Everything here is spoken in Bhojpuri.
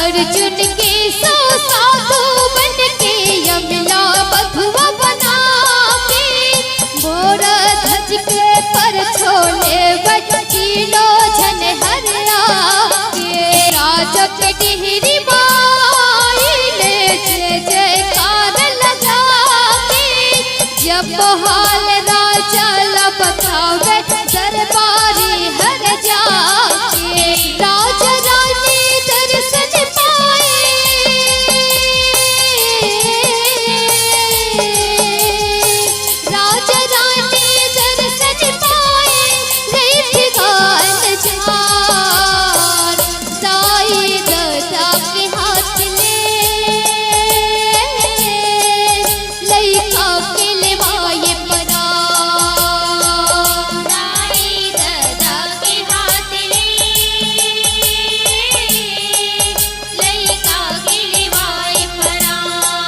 अर्जुन के सो साधु बन के यमला बधुआ बना के मोर धज के पर छोले बचीलो झन हरिया के राजक डिहरी